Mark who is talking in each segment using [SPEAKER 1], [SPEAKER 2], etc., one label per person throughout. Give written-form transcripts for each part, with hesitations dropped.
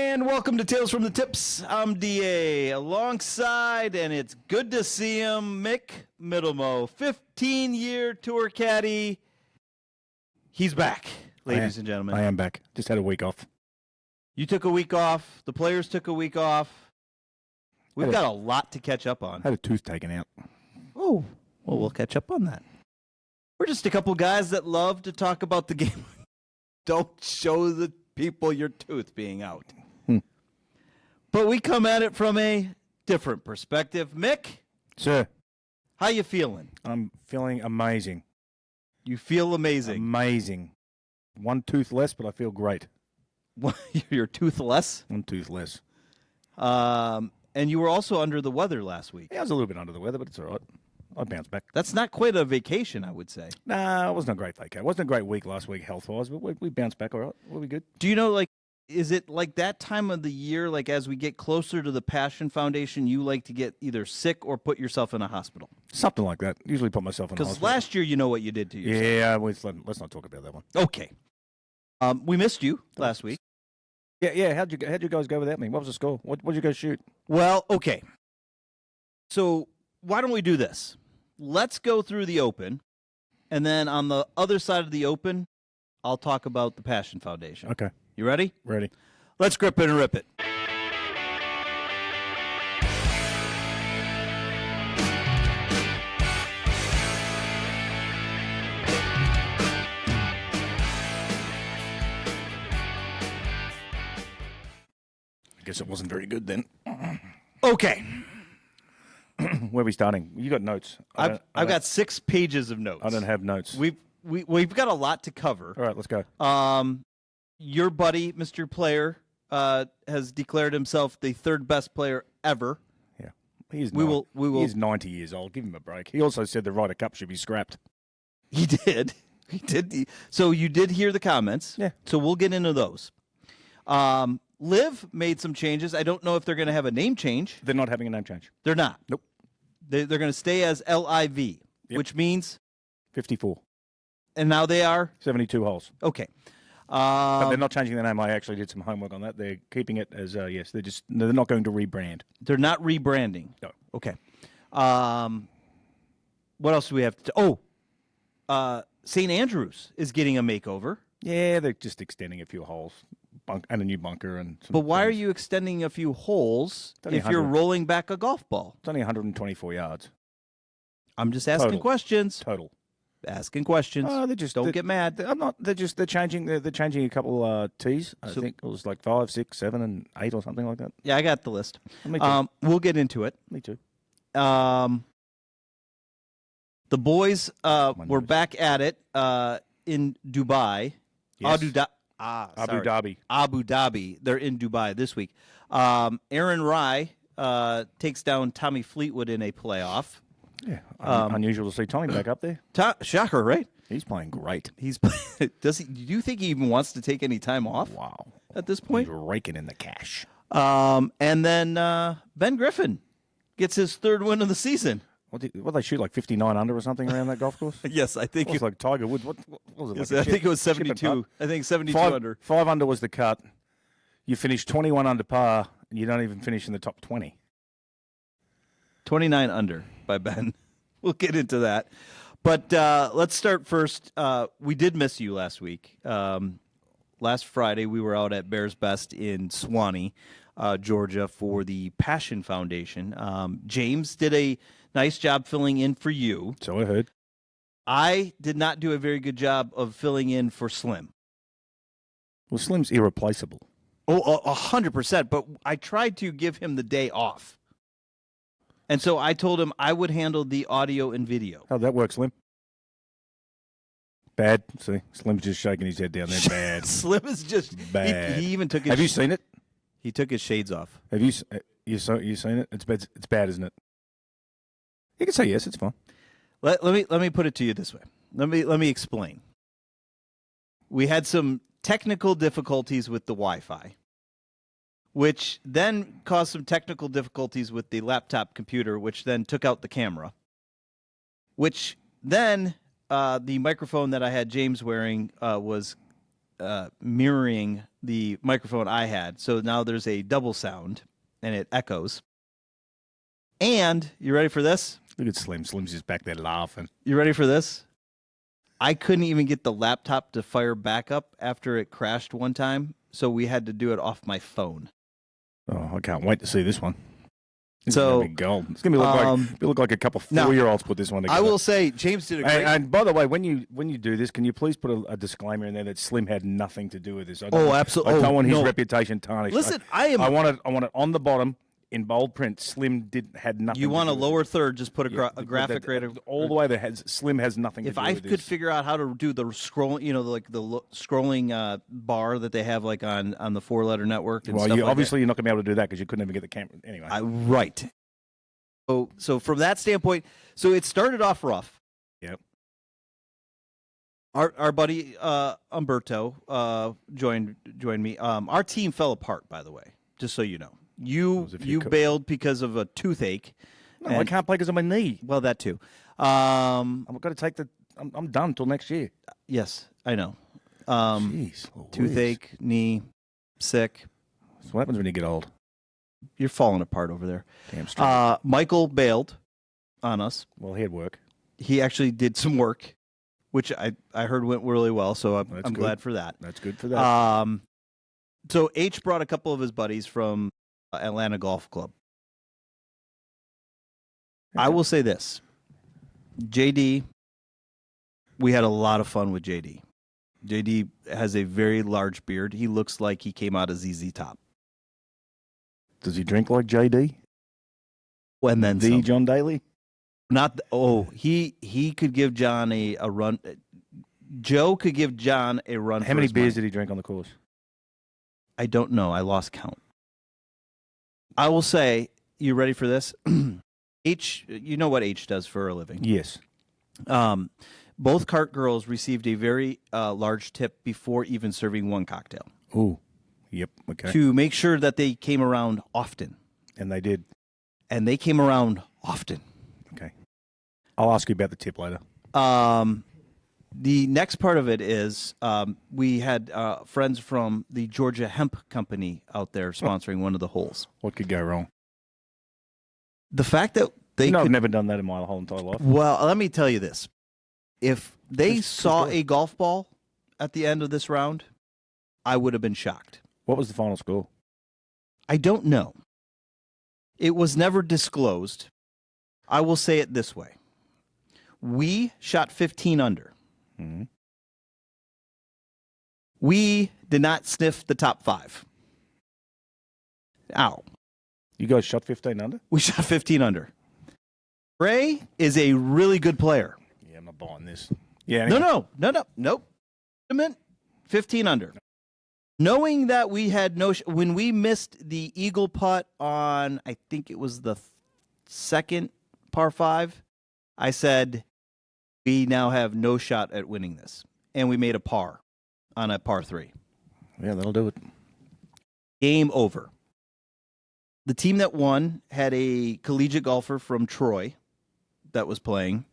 [SPEAKER 1] And welcome to Tales from the Tips. I'm DA alongside, and it's good to see him, Mick Middlemo, 15-year Tour Caddy. He's back, ladies and gentlemen.
[SPEAKER 2] I am back. Just had a week off.
[SPEAKER 1] You took a week off. The players took a week off. We've got a lot to catch up on.
[SPEAKER 2] Had a tooth taken out.
[SPEAKER 1] Oh, well, we'll catch up on that. We're just a couple guys that love to talk about the game. Don't show the people your tooth being out. But we come at it from a different perspective. Mick?
[SPEAKER 2] Sir.
[SPEAKER 1] How you feeling?
[SPEAKER 2] I'm feeling amazing.
[SPEAKER 1] You feel amazing?
[SPEAKER 2] Amazing. One tooth less, but I feel great.
[SPEAKER 1] You're toothless?
[SPEAKER 2] One tooth less.
[SPEAKER 1] And you were also under the weather last week.
[SPEAKER 2] Yeah, I was a little bit under the weather, but it's all right. I bounced back.
[SPEAKER 1] That's not quite a vacation, I would say.
[SPEAKER 2] Nah, it wasn't a great vacation. It wasn't a great week last week health-wise, but we bounced back all right. We'll be good.
[SPEAKER 1] Do you know, is it like that time of the year, as we get closer to the Passion Foundation, you like to get either sick or put yourself in a hospital?
[SPEAKER 2] Something like that. Usually put myself in a hospital.
[SPEAKER 1] Because last year, you know what you did to yourself.
[SPEAKER 2] Yeah, let's not talk about that one.
[SPEAKER 1] Okay. We missed you last week.
[SPEAKER 2] Yeah. How'd you guys go without me? What was the score? What'd you guys shoot?
[SPEAKER 1] Well, okay. So why don't we do this? Let's go through the Open, and then on the other side of the Open, I'll talk about the Passion Foundation.
[SPEAKER 2] Okay.
[SPEAKER 1] You ready?
[SPEAKER 2] Ready.
[SPEAKER 1] Let's grip it and rip it.
[SPEAKER 2] I guess it wasn't very good then.
[SPEAKER 1] Okay.
[SPEAKER 2] Where are we starting? You got notes.
[SPEAKER 1] I've got 6 pages of notes.
[SPEAKER 2] I don't have notes.
[SPEAKER 1] We've got a lot to cover.
[SPEAKER 2] All right, let's go.
[SPEAKER 1] Your buddy, Mr. Player, has declared himself the 3rd best player ever.
[SPEAKER 2] Yeah, he's 90 years old. Give him a break. He also said the Ryder Cup should be scrapped.
[SPEAKER 1] He did. So you did hear the comments.
[SPEAKER 2] Yeah.
[SPEAKER 1] So we'll get into those. Liv made some changes. I don't know if they're going to have a name change.
[SPEAKER 2] They're not having a name change.
[SPEAKER 1] They're not.
[SPEAKER 2] Nope.
[SPEAKER 1] They're going to stay as LIV,
[SPEAKER 2] yep.
[SPEAKER 1] which means
[SPEAKER 2] 54.
[SPEAKER 1] And now they are
[SPEAKER 2] 72 holes.
[SPEAKER 1] Okay.
[SPEAKER 2] But they're not changing the name. I actually did some homework on that. They're keeping it as yes. They're not going to rebrand.
[SPEAKER 1] They're not rebranding.
[SPEAKER 2] No.
[SPEAKER 1] Okay. What else do we have to? St. Andrews is getting a makeover.
[SPEAKER 2] Yeah, they're just extending a few holes and a new bunker and.
[SPEAKER 1] But why are you extending a few holes if you're rolling back a golf ball?
[SPEAKER 2] It's only 124 yards.
[SPEAKER 1] I'm just asking questions.
[SPEAKER 2] Total.
[SPEAKER 1] Asking questions.
[SPEAKER 2] They
[SPEAKER 1] don't get mad.
[SPEAKER 2] I'm not. They're changing. They're changing a couple tees. I think it was like 5, 6, 7, and 8 or something like that.
[SPEAKER 1] Yeah, I got the list.
[SPEAKER 2] Me too.
[SPEAKER 1] We'll get into it.
[SPEAKER 2] Me too.
[SPEAKER 1] The boys were back at it in Dubai.
[SPEAKER 2] Yes.
[SPEAKER 1] Abu Dhabi. They're in Dubai this week. Aaron Rai takes down Tommy Fleetwood in a playoff.
[SPEAKER 2] Yeah, unusual to see Tommy back up there.
[SPEAKER 1] Shocker, right?
[SPEAKER 2] He's playing great.
[SPEAKER 1] Do you think he even wants to take any time off?
[SPEAKER 2] Wow.
[SPEAKER 1] At this point,
[SPEAKER 2] he's raking in the cash.
[SPEAKER 1] And then Ben Griffin gets his 3rd win of the season.
[SPEAKER 2] What they shoot, like 59 under or something around that golf course?
[SPEAKER 1] Yes, I think
[SPEAKER 2] it was like Tiger Woods. What was it?
[SPEAKER 1] Yes,
[SPEAKER 2] like
[SPEAKER 1] I think it was 72. I think 72 under.
[SPEAKER 2] 5 under was the cut. You finish 21 under par, and you don't even finish in the top 20.
[SPEAKER 1] 29 under by Ben. We'll get into that. But let's start first. We did miss you last week. Last Friday, we were out at Bears Best in Suwanee, Georgia, for the Passion Foundation. James did a nice job filling in for you.
[SPEAKER 2] So I heard.
[SPEAKER 1] I did not do a very good job of filling in for Slim.
[SPEAKER 2] Well, Slim's irreplaceable.
[SPEAKER 1] Oh, 100%. But I tried to give him the day off. And so I told him I would handle the audio and video.
[SPEAKER 2] How'd that work, Slim? Bad. See, Slim's just shaking his head down there. Bad.
[SPEAKER 1] Slim is just bad. He even took his.
[SPEAKER 2] Have you seen it?
[SPEAKER 1] He took his shades off.
[SPEAKER 2] Have you seen it? It's bad, isn't it? You can say yes. It's fine.
[SPEAKER 1] Let me put it to you this way. Let me explain. We had some technical difficulties with the Wi-Fi, which then caused some technical difficulties with the laptop computer, which then took out the camera, which then the microphone that I had James wearing was mirroring the microphone I had. So now there's a double sound, and it echoes. And you ready for this?
[SPEAKER 2] Look at Slim. Slim's just back there laughing.
[SPEAKER 1] You ready for this? I couldn't even get the laptop to fire back up after it crashed one time, so we had to do it off my phone.
[SPEAKER 2] Oh, I can't wait to see this one. This
[SPEAKER 1] So,
[SPEAKER 2] is gonna be gold. It's gonna look like a couple of 4-year-olds put this one together.
[SPEAKER 1] I will say, James did a great.
[SPEAKER 2] And by the way, when you do this, can you please put a disclaimer in there that Slim had nothing to do with this?
[SPEAKER 1] Absolutely.
[SPEAKER 2] I don't want his reputation tarnished.
[SPEAKER 1] Listen,
[SPEAKER 2] I want it on the bottom in bold print. Slim had nothing.
[SPEAKER 1] You want
[SPEAKER 2] to
[SPEAKER 1] a
[SPEAKER 2] do
[SPEAKER 1] lower
[SPEAKER 2] with it.
[SPEAKER 1] third? Just put a graphic right
[SPEAKER 2] all the way. Slim has nothing.
[SPEAKER 1] If
[SPEAKER 2] to do
[SPEAKER 1] I
[SPEAKER 2] with
[SPEAKER 1] could
[SPEAKER 2] this.
[SPEAKER 1] figure out how to do the scroll, scrolling bar that they have like on the 4-letter network. And stuff
[SPEAKER 2] obviously you're not gonna be able to do that because you couldn't even get the camera anyway.
[SPEAKER 1] Right. So from that standpoint, so it started off rough.
[SPEAKER 2] Yep.
[SPEAKER 1] Our buddy Umberto joined me. Our team fell apart, by the way, just so you know. You bailed because of a toothache.
[SPEAKER 2] No, I can't play because of my knee.
[SPEAKER 1] Well, that too.
[SPEAKER 2] I've got to take I'm done till next year.
[SPEAKER 1] Yes, I know.
[SPEAKER 2] Jeez,
[SPEAKER 1] toothache, knee, sick.
[SPEAKER 2] That's what happens when you get old.
[SPEAKER 1] You're falling apart over there.
[SPEAKER 2] Damn straight.
[SPEAKER 1] Michael bailed on us.
[SPEAKER 2] Well, he had work.
[SPEAKER 1] He actually did some work, which I heard went really well, so I'm glad for that.
[SPEAKER 2] That's good for that.
[SPEAKER 1] So H brought a couple of his buddies from Atlanta Golf Club. I will say this. JD, we had a lot of fun with JD. JD has a very large beard. He looks like he came out of ZZ Top.
[SPEAKER 2] Does he drink like JD?
[SPEAKER 1] And then some.
[SPEAKER 2] John Daly?
[SPEAKER 1] He could give John a run. Joe could give John a run.
[SPEAKER 2] How many beers did he drink on the course?
[SPEAKER 1] I don't know. I lost count. I will say, you ready for this? H, you know what H does for a living.
[SPEAKER 2] Yes.
[SPEAKER 1] Both cart girls received a very large tip before even serving one cocktail.
[SPEAKER 2] Ooh. Yep. Okay.
[SPEAKER 1] To make sure that they came around often.
[SPEAKER 2] And they did.
[SPEAKER 1] And they came around often.
[SPEAKER 2] Okay. I'll ask you about the tip later.
[SPEAKER 1] The next part of it is we had friends from the Georgia Hemp Company out there sponsoring one of the holes.
[SPEAKER 2] What could go wrong?
[SPEAKER 1] The fact that
[SPEAKER 2] I've never done that in my whole entire life.
[SPEAKER 1] Well, let me tell you this. If they saw a golf ball at the end of this round, I would have been shocked.
[SPEAKER 2] What was the final score?
[SPEAKER 1] I don't know. It was never disclosed. I will say it this way. We shot 15 under.
[SPEAKER 2] Mm-hmm.
[SPEAKER 1] We did not sniff the top 5. Ow.
[SPEAKER 2] You guys shot 15 under?
[SPEAKER 1] We shot 15 under. Ray is a really good player.
[SPEAKER 2] Yeah, I'm not buying this. Yeah.
[SPEAKER 1] Anyway. Nope. 15 under. Knowing that we had when we missed the eagle putt on, I think it was the second par 5, I said, we now have no shot at winning this. And we made a par on a par 3.
[SPEAKER 2] Yeah, that'll do it.
[SPEAKER 1] Game over. The team that won had a collegiate golfer from Troy that was playing.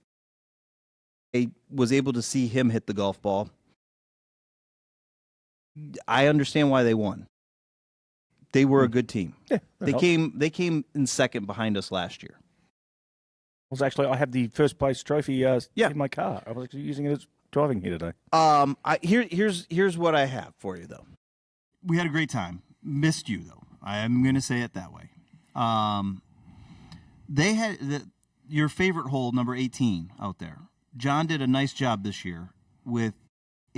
[SPEAKER 1] I was able to see him hit the golf ball. I understand why they won. They were a good team.
[SPEAKER 2] Yeah,
[SPEAKER 1] they came in second behind us last year.
[SPEAKER 2] I have the first place trophy in my car. I was actually using it as driving here today.
[SPEAKER 1] Here's what I have for you though. We had a great time. Missed you though. I am going to say it that way. They had your favorite hole, number 18, out there. John did a nice job this year with.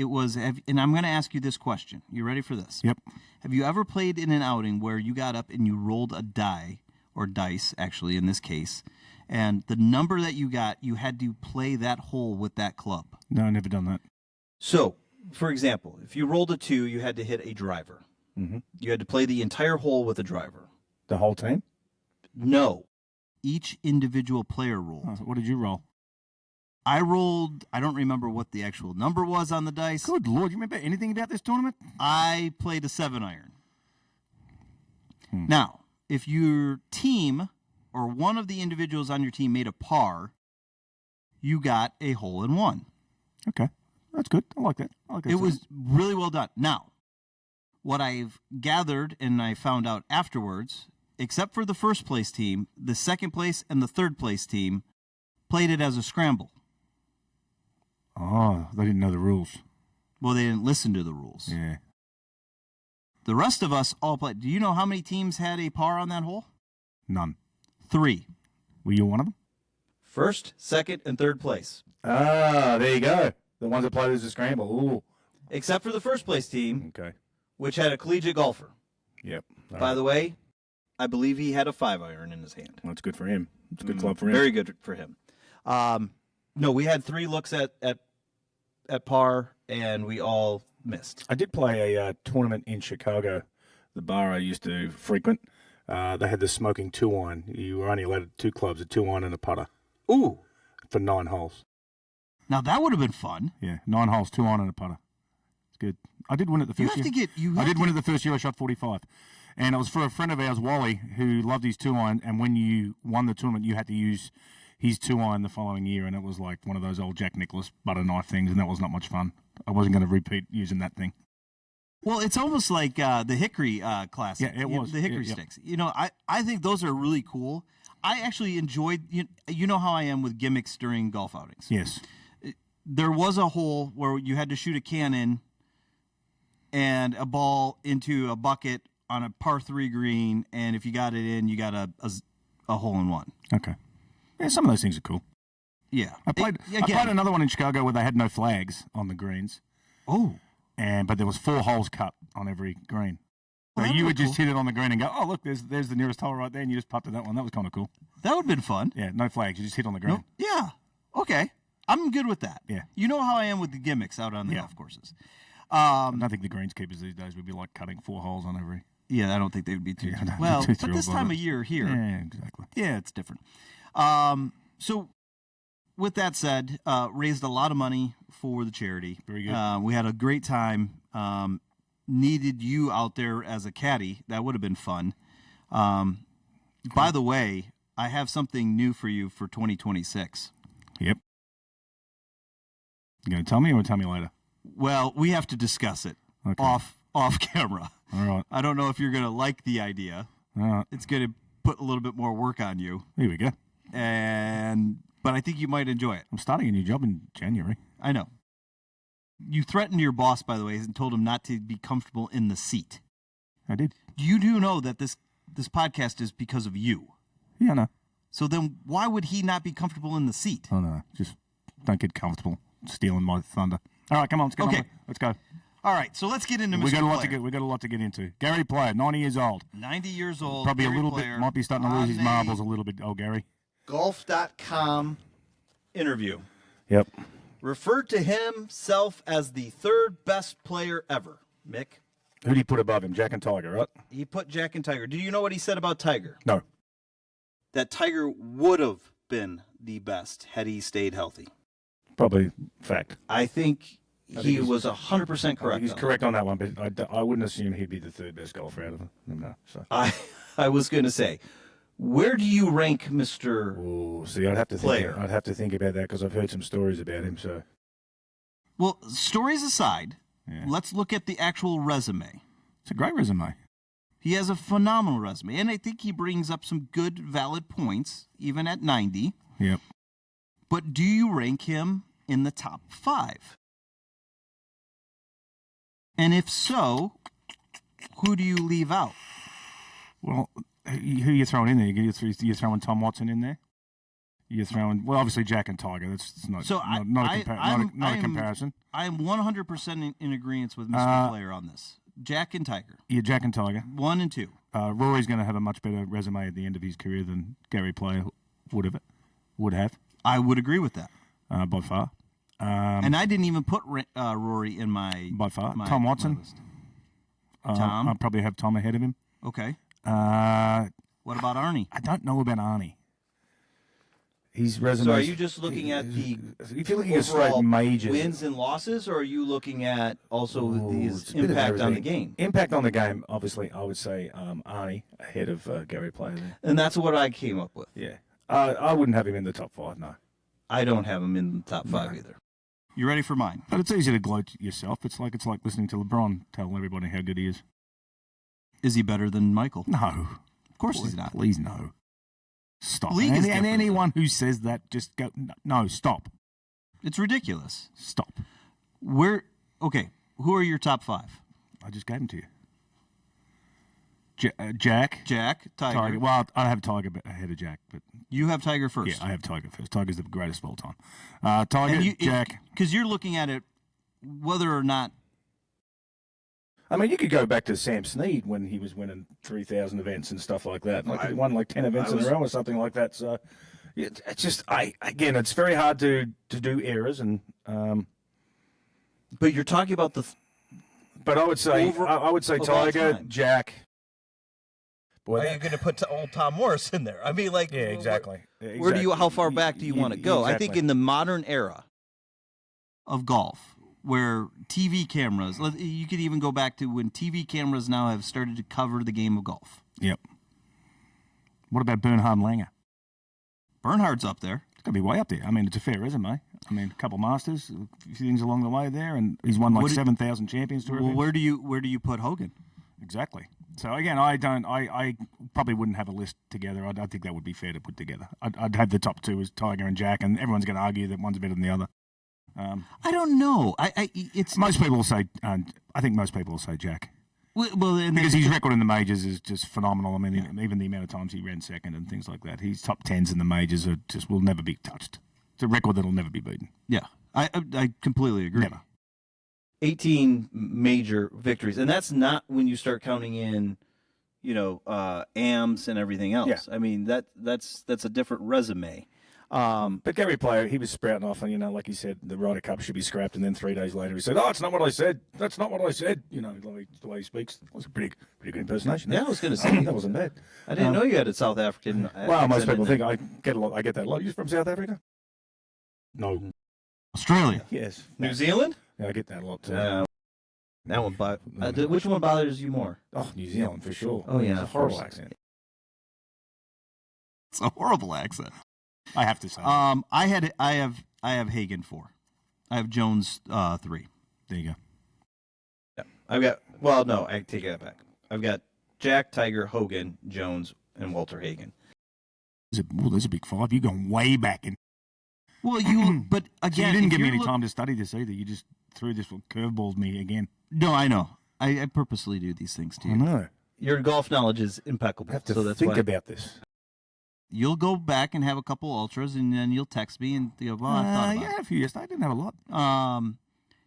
[SPEAKER 1] And I'm going to ask you this question. You ready for this?
[SPEAKER 2] Yep.
[SPEAKER 1] Have you ever played in an outing where you got up and you rolled a die, or dice, actually, in this case, and the number that you got, you had to play that hole with that club?
[SPEAKER 2] No, I've never done that.
[SPEAKER 1] So, for example, if you rolled a 2, you had to hit a driver.
[SPEAKER 2] Mm-hmm.
[SPEAKER 1] You had to play the entire hole with a driver.
[SPEAKER 2] The whole team?
[SPEAKER 1] No. Each individual player rolled.
[SPEAKER 2] Oh, what did you roll?
[SPEAKER 1] I rolled, I don't remember what the actual number was on the dice.
[SPEAKER 2] Good Lord, you remember anything about this tournament?
[SPEAKER 1] I played a 7-iron. Now, if your team or one of the individuals on your team made a par, you got a hole-in-one.
[SPEAKER 2] Okay, that's good. I like that.
[SPEAKER 1] It was really well done. Now, what I've gathered and I found out afterwards, except for the first place team, the second place and the third place team played it as a scramble.
[SPEAKER 2] Oh, they didn't know the rules.
[SPEAKER 1] Well, they didn't listen to the rules.
[SPEAKER 2] Yeah.
[SPEAKER 1] The rest of us all played. Do you know how many teams had a par on that hole?
[SPEAKER 2] None.
[SPEAKER 1] 3.
[SPEAKER 2] Were you one of them?
[SPEAKER 1] First, second, and third place.
[SPEAKER 2] Ah, there you go. The ones that played as a scramble. Ooh.
[SPEAKER 1] Except for the first place team,
[SPEAKER 2] Okay.
[SPEAKER 1] which had a collegiate golfer.
[SPEAKER 2] Yep.
[SPEAKER 1] By the way, I believe he had a 5-iron in his hand.
[SPEAKER 2] Well, that's good for him. It's a good club for him.
[SPEAKER 1] Very good for him. No, we had 3 looks at par, and we all missed.
[SPEAKER 2] I did play a tournament in Chicago, the bar I used to frequent. They had the smoking 2-iron. You were only allowed 2 clubs, a 2-iron and a putter.
[SPEAKER 1] Ooh.
[SPEAKER 2] For 9 holes.
[SPEAKER 1] Now, that would have been fun.
[SPEAKER 2] Yeah, 9 holes, 2-iron and a putter. It's good. I did win it the first year. I did win it the first year. I shot 45. And it was for a friend of ours, Wally, who loved his 2-iron. And when you won the tournament, you had to use his 2-iron the following year. And it was like one of those old Jack Nicklaus butter knife things. And that was not much fun. I wasn't going to repeat using that thing.
[SPEAKER 1] Well, it's almost like the hickory classic.
[SPEAKER 2] Yeah, it was.
[SPEAKER 1] The hickory sticks. You know, I think those are really cool. I actually enjoyed, you know how I am with gimmicks during golf outings.
[SPEAKER 2] Yes.
[SPEAKER 1] There was a hole where you had to shoot a cannon and a ball into a bucket on a par 3 green, and if you got it in, you got a hole-in-one.
[SPEAKER 2] Okay. Yeah, some of those things are cool.
[SPEAKER 1] Yeah.
[SPEAKER 2] I played another one in Chicago where they had no flags on the greens.
[SPEAKER 1] Oh.
[SPEAKER 2] But there was 4 holes cut on every green. So
[SPEAKER 1] Well,
[SPEAKER 2] you would
[SPEAKER 1] cool.
[SPEAKER 2] just hit it on the green and go, oh, look, there's the nearest hole right there, and you just putted that one. That was kind of cool.
[SPEAKER 1] That would have been fun.
[SPEAKER 2] Yeah, no flags. You just hit on the green.
[SPEAKER 1] No? Yeah. Okay. I'm good with that.
[SPEAKER 2] Yeah.
[SPEAKER 1] You know how I am with the gimmicks out on the golf courses.
[SPEAKER 2] I don't think the greenskeepers these days would be like cutting 4 holes on every.
[SPEAKER 1] Yeah, I don't think they would be too.
[SPEAKER 2] Yeah,
[SPEAKER 1] well,
[SPEAKER 2] too
[SPEAKER 1] but
[SPEAKER 2] thrilled
[SPEAKER 1] this
[SPEAKER 2] by
[SPEAKER 1] time
[SPEAKER 2] that.
[SPEAKER 1] of year here,
[SPEAKER 2] Yeah, exactly.
[SPEAKER 1] yeah, it's different. So, with that said, raised a lot of money for the charity.
[SPEAKER 2] Very good.
[SPEAKER 1] We had a great time. Needed you out there as a caddy. That would have been fun. By the way, I have something new for you for 2026.
[SPEAKER 2] Yep. You going to tell me or tell me later?
[SPEAKER 1] Well, we have to discuss it off camera.
[SPEAKER 2] All right.
[SPEAKER 1] I don't know if you're going to like the idea.
[SPEAKER 2] All right.
[SPEAKER 1] It's going to put a little bit more work on you.
[SPEAKER 2] Here we go.
[SPEAKER 1] But I think you might enjoy it.
[SPEAKER 2] I'm starting a new job in January.
[SPEAKER 1] I know. You threatened your boss, by the way, and told him not to be comfortable in the seat.
[SPEAKER 2] I did.
[SPEAKER 1] You do know that this podcast is because of you.
[SPEAKER 2] Yeah, I know.
[SPEAKER 1] So then why would he not be comfortable in the seat?
[SPEAKER 2] Oh, no. Just don't get comfortable stealing my thunder. All right, come on. Let's get on. Let's go.
[SPEAKER 1] All right, so let's get into Mr.
[SPEAKER 2] We got a lot
[SPEAKER 1] Player.
[SPEAKER 2] to get. We got a lot to get into. Gary Player, 90 years old.
[SPEAKER 1] 90 years old.
[SPEAKER 2] Probably
[SPEAKER 1] Gary
[SPEAKER 2] a little
[SPEAKER 1] Player,
[SPEAKER 2] bit. Might be starting to lose his
[SPEAKER 1] on
[SPEAKER 2] marbles a little bit. Oh, Gary.
[SPEAKER 1] Golf.com interview.
[SPEAKER 2] Yep.
[SPEAKER 1] Referred to himself as the 3rd best player ever. Mick?
[SPEAKER 2] Who did he put above him? Jack and Tiger, right?
[SPEAKER 1] He put Jack and Tiger. Do you know what he said about Tiger?
[SPEAKER 2] No.
[SPEAKER 1] That Tiger would have been the best had he stayed healthy.
[SPEAKER 2] Probably fact.
[SPEAKER 1] I think he was 100% correct.
[SPEAKER 2] He's correct on that one, but I wouldn't assume he'd be the 3rd best golfer out of them. No. So.
[SPEAKER 1] I was going to say, where do you rank Mr.
[SPEAKER 2] Oh, see, I'd have to
[SPEAKER 1] Player?
[SPEAKER 2] think. I'd have to think about that because I've heard some stories about him. So.
[SPEAKER 1] Well, stories aside,
[SPEAKER 2] Yeah.
[SPEAKER 1] let's look at the actual resume.
[SPEAKER 2] It's a great resume.
[SPEAKER 1] He has a phenomenal resume, and I think he brings up some good, valid points, even at 90.
[SPEAKER 2] Yep.
[SPEAKER 1] But do you rank him in the top 5? And if so, who do you leave out?
[SPEAKER 2] Well, who are you throwing in there? You're throwing Tom Watson in there? You're throwing, well, obviously Jack and Tiger. That's not,
[SPEAKER 1] So
[SPEAKER 2] not a comparison.
[SPEAKER 1] I am 100% in agreement with Mr. Player on this. Jack and Tiger.
[SPEAKER 2] Yeah, Jack and Tiger.
[SPEAKER 1] 1 and 2.
[SPEAKER 2] Rory's going to have a much better resume at the end of his career than Gary Player would have.
[SPEAKER 1] I would agree with that.
[SPEAKER 2] By far.
[SPEAKER 1] And I didn't even put Rory in my...
[SPEAKER 2] By far.
[SPEAKER 1] my-
[SPEAKER 2] Tom
[SPEAKER 1] my
[SPEAKER 2] Watson.
[SPEAKER 1] list. Tom?
[SPEAKER 2] I'll probably have Tom ahead of him.
[SPEAKER 1] Okay.
[SPEAKER 2] I
[SPEAKER 1] What about Arnie?
[SPEAKER 2] don't know about Arnie. His resume.
[SPEAKER 1] So are you just looking at the
[SPEAKER 2] if you're looking at straight
[SPEAKER 1] overall
[SPEAKER 2] majors,
[SPEAKER 1] wins and losses, or are you looking at also his
[SPEAKER 2] it's a bit of
[SPEAKER 1] impact on the
[SPEAKER 2] everything.
[SPEAKER 1] game?
[SPEAKER 2] Impact on the game, obviously, I would say Arnie ahead of Gary Player there.
[SPEAKER 1] And that's what I came up with.
[SPEAKER 2] Yeah. I wouldn't have him in the top 5, no.
[SPEAKER 1] I don't have him in the top 5 either. You ready for mine?
[SPEAKER 2] But it's easy to gloat yourself. It's like listening to LeBron tell everybody how good he is.
[SPEAKER 1] Is he better than Michael?
[SPEAKER 2] No.
[SPEAKER 1] Of course he's not.
[SPEAKER 2] Please, no. Stop.
[SPEAKER 1] League is
[SPEAKER 2] and anyone who says that, just go, no, stop.
[SPEAKER 1] It's ridiculous.
[SPEAKER 2] Stop.
[SPEAKER 1] Okay, who are your top 5?
[SPEAKER 2] I just gave them to you. Jack,
[SPEAKER 1] Tiger.
[SPEAKER 2] Well, I have Tiger ahead of Jack, but
[SPEAKER 1] You have Tiger first.
[SPEAKER 2] yeah, I have Tiger first. Tiger's the greatest of all time. Tiger, Jack.
[SPEAKER 1] Because you're looking at it, whether or not.
[SPEAKER 2] I mean, you could go back to Sam Snead when he was winning 3,000 events and stuff like that. Like he won like 10 events in a row or something like that. So it's just, again, it's very hard to do errors and.
[SPEAKER 1] But you're talking about the.
[SPEAKER 2] But I would say Tiger, Jack.
[SPEAKER 1] Boy, are you going to put old Tom Morris in there? I mean, like,
[SPEAKER 2] yeah, exactly.
[SPEAKER 1] How far back do you want to go? Exactly. I think in the modern era of golf, where TV cameras, you could even go back to when TV cameras now have started to cover the game of golf.
[SPEAKER 2] Yep. What about Bernhard Langer?
[SPEAKER 1] Bernhard's up there.
[SPEAKER 2] It's got to be way up there. I mean, it's a fair resume. I mean, a couple Masters, a few things along the way there, and he's won like 7,000 Champions Tour events.
[SPEAKER 1] Where do you put Hogan?
[SPEAKER 2] Exactly. So again, I probably wouldn't have a list together. I think that would be fair to put together. I'd have the top 2 as Tiger and Jack, and everyone's going to argue that one's better than the other.
[SPEAKER 1] I don't know.
[SPEAKER 2] Most people will say. I think most people will say Jack.
[SPEAKER 1] Well,
[SPEAKER 2] because his record in the majors is just phenomenal. I mean, even the amount of times he ran second and things like that. His top 10s in the majors will never be touched. It's a record that'll never be beaten.
[SPEAKER 1] Yeah, I completely agree.
[SPEAKER 2] Never.
[SPEAKER 1] 18 major victories, and that's not when you start counting in, AMs and everything else.
[SPEAKER 2] Yeah.
[SPEAKER 1] I mean that's a different resume.
[SPEAKER 2] But Gary Player, he was sprouting off, and like he said, the Ryder Cup should be scrapped, and then 3 days later he said, "Oh, it's not what I said. That's not what I said." The way he speaks, it was a pretty good impersonation.
[SPEAKER 1] Yeah, I was going to say
[SPEAKER 2] that wasn't bad.
[SPEAKER 1] I didn't know you had a South African.
[SPEAKER 2] Well, most people think I get that a lot. You from South Africa? No.
[SPEAKER 1] Australia.
[SPEAKER 2] Yes.
[SPEAKER 1] New Zealand.
[SPEAKER 2] Yeah, I get that a lot too.
[SPEAKER 1] That one, which one bothers you more?
[SPEAKER 2] Oh, New Zealand for sure.
[SPEAKER 1] Oh yeah,
[SPEAKER 2] it's a horrible accent.
[SPEAKER 1] It's a horrible accent.
[SPEAKER 2] I have to say.
[SPEAKER 1] I have Hagen 4. I have Jones 3.
[SPEAKER 2] There you go.
[SPEAKER 1] Yeah, I've got. Well, no, I take that back. I've got Jack, Tiger, Hogan, Jones, and Walter Hagen.
[SPEAKER 2] There's a big 5. You're going way back in.
[SPEAKER 1] Well, but again,
[SPEAKER 2] so you didn't give me any time to study this either. You just threw this curveball at me again.
[SPEAKER 1] No, I know. I purposely do these things to you.
[SPEAKER 2] I know.
[SPEAKER 1] Your golf knowledge is impeccable.
[SPEAKER 2] I have to think about this.
[SPEAKER 1] You'll go back and have a couple ultras, and then you'll text me and go, "Well, I thought about it."
[SPEAKER 2] A few yesterday. I didn't have a lot.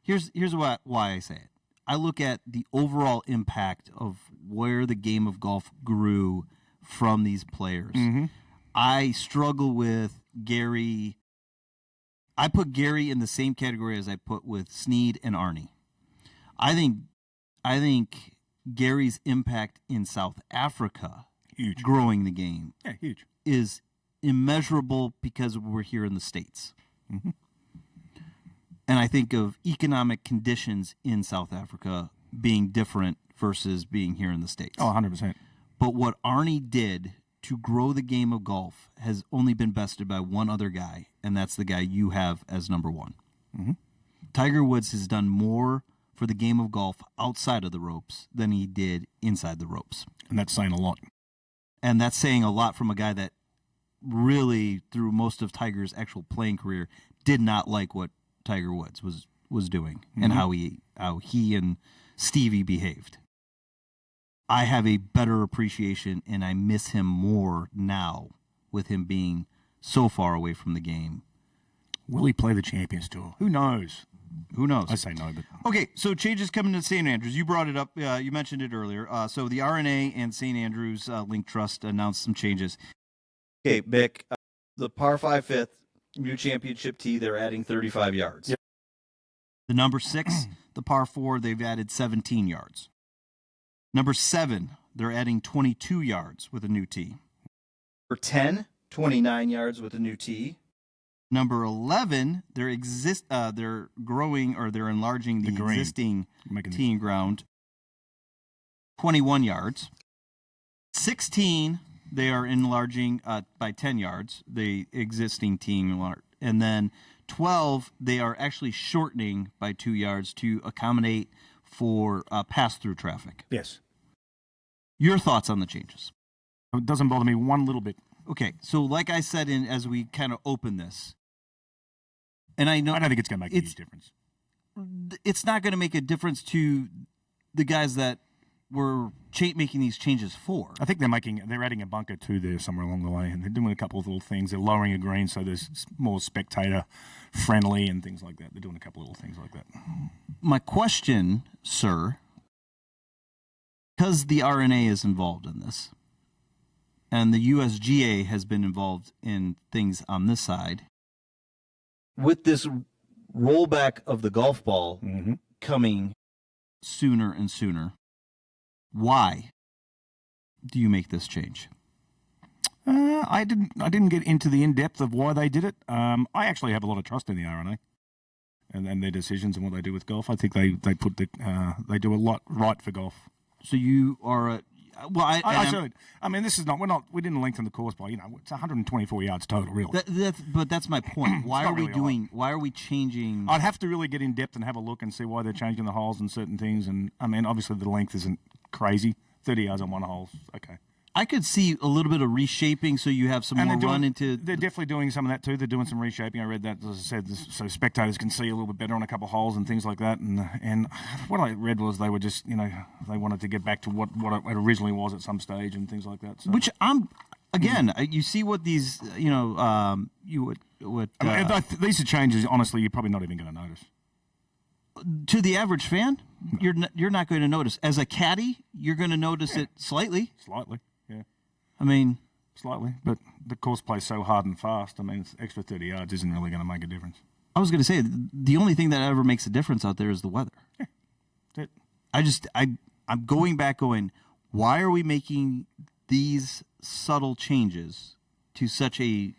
[SPEAKER 1] Here's why I say it. I look at the overall impact of where the game of golf grew from these players.
[SPEAKER 2] Mm-hmm.
[SPEAKER 1] I struggle with Gary. I put Gary in the same category as I put with Snead and Arnie. I think Gary's impact in South Africa,
[SPEAKER 2] huge,
[SPEAKER 1] growing the game,
[SPEAKER 2] huge,
[SPEAKER 1] is immeasurable because we're here in the States.
[SPEAKER 2] Mm-hmm.
[SPEAKER 1] And I think of economic conditions in South Africa being different versus being here in the States.
[SPEAKER 2] Oh, 100%.
[SPEAKER 1] But what Arnie did to grow the game of golf has only been bested by one other guy, and that's the guy you have as number 1.
[SPEAKER 2] Mm-hmm.
[SPEAKER 1] Tiger Woods has done more for the game of golf outside of the ropes than he did inside the ropes.
[SPEAKER 2] And that's saying a lot.
[SPEAKER 1] And that's saying a lot from a guy that really, through most of Tiger's actual playing career, did not like what Tiger Woods was doing, mm-hmm. and how he and Stevie behaved. I have a better appreciation, and I miss him more now with him being so far away from the game.
[SPEAKER 2] Will he play the Champions Tour? Who knows?
[SPEAKER 1] Who knows?
[SPEAKER 2] I say no, but...
[SPEAKER 1] Okay, so changes coming to St. Andrews. You brought it up. You mentioned it earlier. So the RNA and St. Andrews Link Trust announced some changes. Okay, Mick, the par 5 fifth, new championship tee, they're adding 35 yards.
[SPEAKER 2] Yep.
[SPEAKER 1] The number 6, the par 4, they've added 17 yards. Number 7, they're adding 22 yards with a new tee. Number 10, 29 yards with a new tee. Number 11, they're growing, or they're enlarging the existing teeing ground, 21 yards. 16, they are enlarging by 10 yards, the existing teeing, and then 12, they are actually shortening by 2 yards to accommodate for pass-through traffic.
[SPEAKER 2] Yes.
[SPEAKER 1] Your thoughts on the changes?
[SPEAKER 2] It doesn't bother me one little bit.
[SPEAKER 1] Okay, so like I said as we kind of open this, and I don't
[SPEAKER 2] think it's going to make a huge difference.
[SPEAKER 1] It's not going to make a difference to the guys that were making these changes for.
[SPEAKER 2] I think they're adding a bunker too there somewhere along the way, and they're doing a couple of little things. They're lowering a green so there's more spectator friendly and things like that. They're doing a couple of little things like that.
[SPEAKER 1] My question, sir, because the RNA is involved in this, and the USGA has been involved in things on this side, with this rollback of the golf ball coming sooner and sooner, why do you make this change?
[SPEAKER 2] I didn't get into the in-depth of why they did it. I actually have a lot of trust in the RNA and their decisions and what they do with golf. I think they do a lot right for golf.
[SPEAKER 1] So you are
[SPEAKER 2] this is not. We didn't lengthen the course by. It's 124 yards total, really.
[SPEAKER 1] But that's my point. Why are we
[SPEAKER 2] really
[SPEAKER 1] Why are we changing?
[SPEAKER 2] I'd have to really get in depth and have a look and see why they're changing the holes and certain things. And obviously the length isn't crazy. 30 yards on one hole, okay.
[SPEAKER 1] I could see a little bit of reshaping, so you have some more run into.
[SPEAKER 2] They're definitely doing some of that too. They're doing some reshaping. I read that, as I said, so spectators can see a little bit better on a couple of holes and things like that. And what I read was they were just, they wanted to get back to what it originally was at some stage and things like that. So.
[SPEAKER 1] Which you see what these, these
[SPEAKER 2] are changes. Honestly, you're probably not even going to notice.
[SPEAKER 1] To the average fan, you're not going to notice. As a caddy, you're going to notice it slightly.
[SPEAKER 2] Slightly. Yeah.
[SPEAKER 1] Slightly,
[SPEAKER 2] but the course plays so hard and fast. It's extra 30 yards isn't really going to make a difference.
[SPEAKER 1] I was going to say, the only thing that ever makes a difference out there is the weather.
[SPEAKER 2] Yeah, that's it.
[SPEAKER 1] I'm going back why are we making these subtle changes to such a...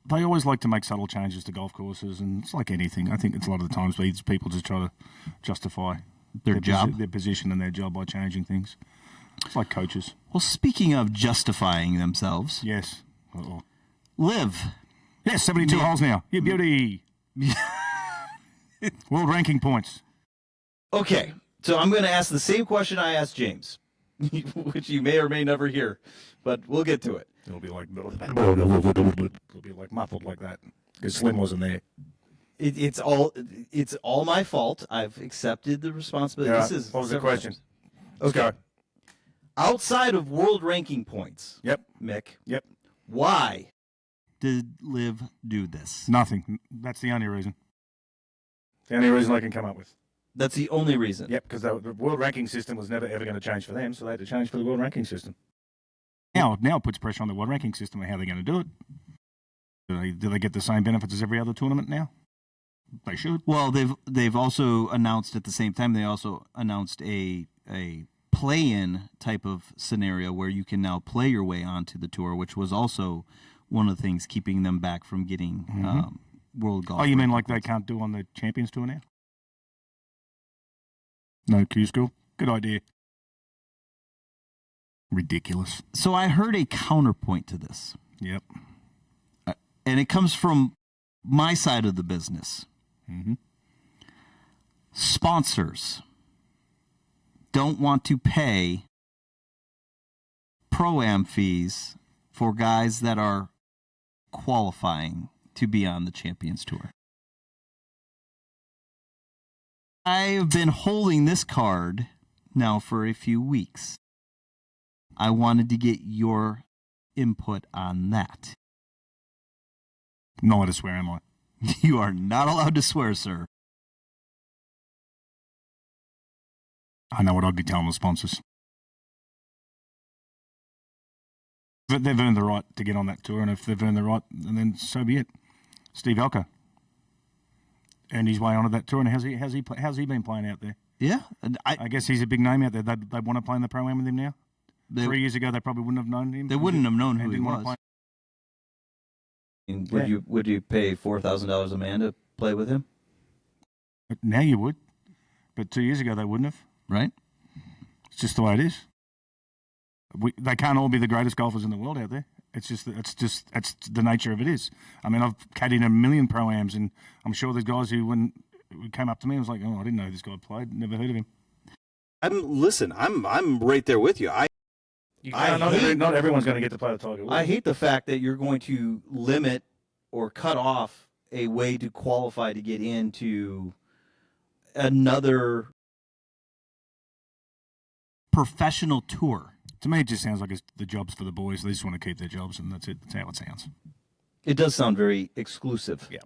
[SPEAKER 2] They always like to make subtle changes to golf courses, and it's like anything. I think it's a lot of the times people just try to justify
[SPEAKER 1] their job,
[SPEAKER 2] their position and their job by changing things. It's like coaches.
[SPEAKER 1] Well, speaking of justifying themselves.
[SPEAKER 2] Yes.
[SPEAKER 1] Liv.
[SPEAKER 2] Yes, 72 holes now. You beauty. World ranking points.
[SPEAKER 1] Okay, so I'm going to ask the same question I asked James, which you may or may never hear, but we'll get to it.
[SPEAKER 2] It'll be like muffled like that because Slim wasn't there.
[SPEAKER 1] It's all my fault. I've accepted the responsibility.
[SPEAKER 2] Yeah. What was the question?
[SPEAKER 1] Okay. Let's go. Outside of world ranking points.
[SPEAKER 2] Yep.
[SPEAKER 1] Mick.
[SPEAKER 2] Yep.
[SPEAKER 1] Why did Liv do this?
[SPEAKER 2] Nothing. That's the only reason. The only reason I can come up with.
[SPEAKER 1] That's the only reason.
[SPEAKER 2] Yep, because the world ranking system was never ever going to change for them, so they had to change for the world ranking system. Now it puts pressure on the world ranking system and how they're going to do it. Do they get the same benefits as every other tournament now? They should.
[SPEAKER 1] Well, they've also announced at the same time, they also announced a play-in type of scenario where you can now play your way onto the tour, which was also one of the things keeping them back from getting world golf.
[SPEAKER 2] Oh, you mean like they can't do on the Champions Tour now? No Q school? Good idea. Ridiculous.
[SPEAKER 1] So I heard a counterpoint to this.
[SPEAKER 2] Yep.
[SPEAKER 1] And it comes from my side of the business.
[SPEAKER 2] Mm-hmm.
[SPEAKER 1] Sponsors don't want to pay pro-am fees for guys that are qualifying to be on the Champions Tour. I have been holding this card now for a few weeks. I wanted to get your input on that.
[SPEAKER 2] Not allowed to swear, am I?
[SPEAKER 1] You are not allowed to swear, sir.
[SPEAKER 2] I know what I'd be telling the sponsors. But they've earned the right to get on that tour, and if they've earned the right, then so be it. Steve Elko earned his way onto that tour, and how's he been playing out there?
[SPEAKER 1] Yeah.
[SPEAKER 2] I guess he's a big name out there. They want to play in the Pro-Am with him now? 3 years ago, they probably wouldn't have known him.
[SPEAKER 1] They wouldn't have known who he was. And would you pay $4,000 a man to play with him?
[SPEAKER 2] Now you would, but 2 years ago they wouldn't have.
[SPEAKER 1] Right?
[SPEAKER 2] It's just the way it is. They can't all be the greatest golfers in the world out there. It's that's the nature of it is. I mean, I've caddied in a million pro-ams, and I'm sure there's guys who came up to me and was like, "Oh, I didn't know this guy played. Never heard of him."
[SPEAKER 3] I'm right there with you.
[SPEAKER 2] Not everyone's going to get to play the Tiger Woods.
[SPEAKER 1] I hate the fact that you're going to limit or cut off a way to qualify to get into another professional tour.
[SPEAKER 2] To me, it just sounds like it's the job's for the boys. They just want to keep their jobs, and that's it. That's how it sounds.
[SPEAKER 1] It does sound very exclusive.
[SPEAKER 2] Yeah.